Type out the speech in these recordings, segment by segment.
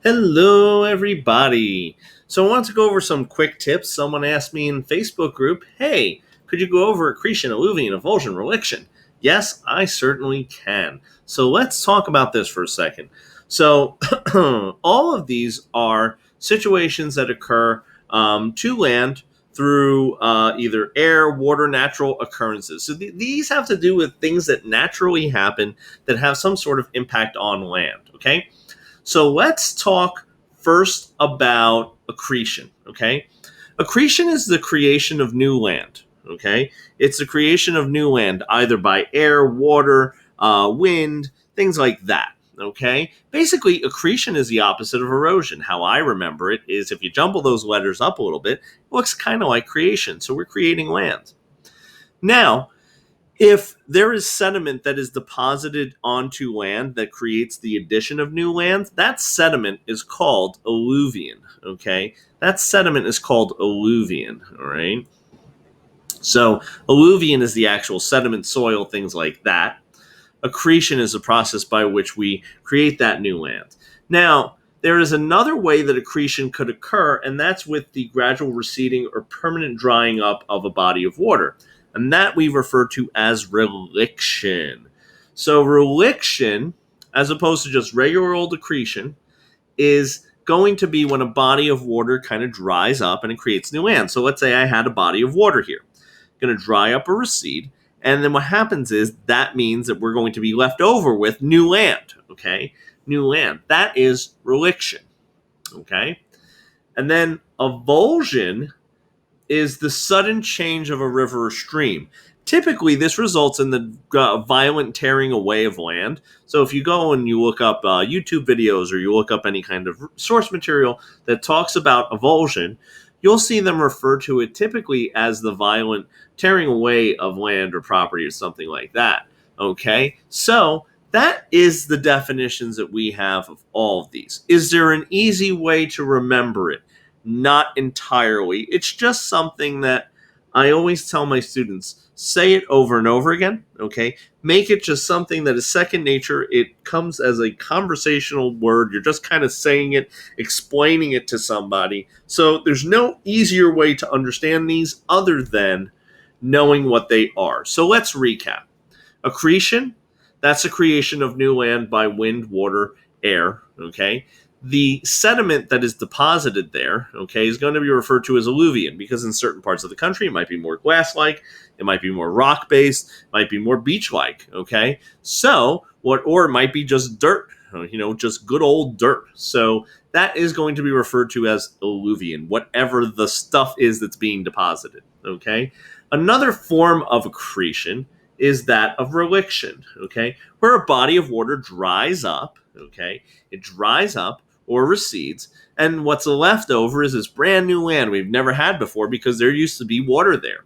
Hello, everybody. So I want to go over some quick tips. Someone asked me in Facebook group, hey, could you go over accretion, avulsion, avulsion, reliction? Yes, I certainly can. So let's talk about this for a second. So all of these are situations that occur to land through either air, water, natural occurrences. So these have to do with things that naturally happen that have some sort of impact on land, okay? So let's talk first about accretion, okay? Accretion is the creation of new land, okay? It's the creation of new land either by air, water, wind, things like that, okay? Basically, accretion is the opposite of erosion. How I remember it is if you jumble those letters up a little bit, it looks kind of like creation. So we're creating land. Now, if there is sediment that is deposited onto land that creates the addition of new land, that sediment is called alluvion, okay? That sediment is called alluvion, all right? So alluvion is the actual sediment, soil, things like that. Accretion is the process by which we create that new land. Now, there is another way that accretion could occur, and that's with the gradual receding or permanent drying up of a body of water. And that we refer to as reliction. So reliction, as opposed to just regular old accretion, is going to be when a body of water kind of dries up and it creates new land. So let's say I had a body of water here. Going to dry up or recede. And then what happens is that means that we're going to be left over with new land, okay? New land. That is reliction, okay? And then avulsion is the sudden change of a river or stream. Typically, this results in the violent tearing away of land. So if you go and you look up YouTube videos or you look up any kind of source material that talks about avulsion, you'll see them refer to it typically as the violent tearing away of land or property or something like that. Okay? So that is the definitions that we have of all of these. Is there an easy way to remember it? Not entirely. It's just something that I always tell my students, say it over and over again, okay? Make it just something that is second nature. It comes as a conversational word. You're just kind of saying it, explaining it to somebody. So there's no easier way to understand these other than knowing what they are. So let's recap. Accretion, that's a creation of new land by wind, water, air, okay? The sediment that is deposited there, okay, is going to be referred to as alluvion because in certain parts of the country it might be more glass-like, it might be more rock-based, it might be more beach-like, okay? So, or it might be just dirt, just good old dirt. So that is going to be referred to as alluvion, whatever the stuff is that's being deposited, okay? Another form of accretion is that of reliction, okay, where a body of water dries up, okay? It dries up or recedes, and what's left over is this brand new land we've never had before because there used to be water there.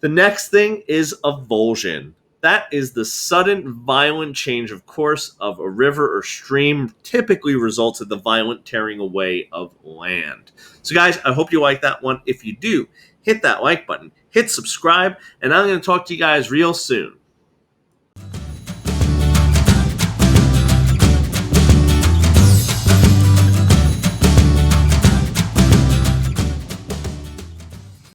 The next thing is avulsion. That is the sudden, violent change of course of a river or stream, typically results in the violent tearing away of land. So guys, I hope you like that one. If you do, hit that like button, hit subscribe, and I'm going to talk to you guys real soon.